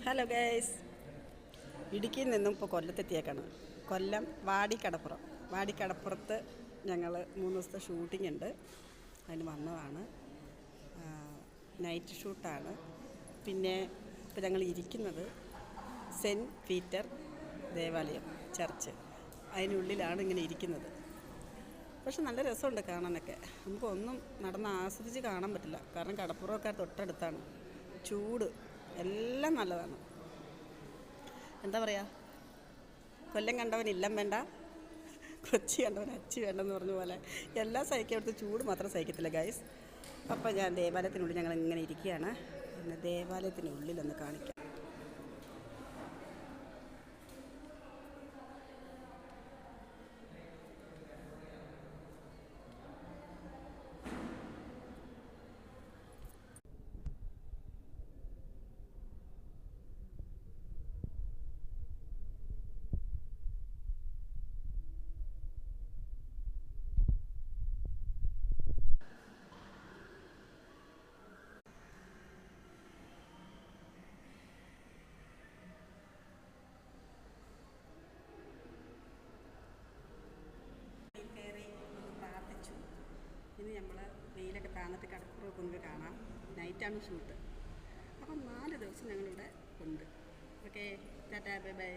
Hello guys, ഇടുക്കിയിൽ നിന്നും ഇപ്പോൾ കൊല്ലത്തെത്തിയേക്കാണ്. കൊല്ലം വാടിക്കടപ്പുറത്ത് ഞങ്ങൾ 3 ദിവസത്തെ ഷൂട്ടിംഗ് ഉണ്ട്. അതിന് വന്നതാണ്. നൈറ്റ് ഷൂട്ടാണ്. പിന്നെ ഇപ്പോൾ ഞങ്ങൾ ഇരിക്കുന്നത് സെൻറ്റ് പീറ്റർ ദേവാലയം ചർച്ച്, അതിനുള്ളിലാണ് ഇങ്ങനെ ഇരിക്കുന്നത്. പക്ഷെ നല്ല രസമുണ്ട് കാണാനൊക്കെ. നമുക്കൊന്നും നടന്ന് ആസ്വദിച്ച് കാണാൻ പറ്റില്ല, കാരണം കടപ്പുറമൊക്കെ തൊട്ടടുത്താണ്. ചൂട് എല്ലാം നല്ലതാണ്. എന്താ പറയുക, കൊല്ലം കണ്ടവൻ ഇല്ലം വേണ്ട, കൊച്ചി കണ്ടവൻ അച്ചി വേണ്ടെന്ന് പറഞ്ഞ പോലെ എല്ലാം സഹിക്കാൻ എടുത്ത് ചൂട് മാത്രം സഹിക്കത്തില്ല ഗൈസ്. അപ്പോൾ ഞാൻ ദേവാലയത്തിനുള്ളിൽ ഞങ്ങൾ ഇങ്ങനെ ഇരിക്കുകയാണ്. പിന്നെ ദേവാലയത്തിനുള്ളിലൊന്ന് കാണിക്കാം. ഇനി നമ്മൾ വെയിലൊക്കെ താന്നിട്ട് കടപ്പുറമൊക്കെ ഒന്ന് കാണാം. നൈറ്റാണ് ഷൂട്ട്. അപ്പം 4 ദിവസം ഞങ്ങളിവിടെ ഉണ്ട്. Okay, Tata, bye bye.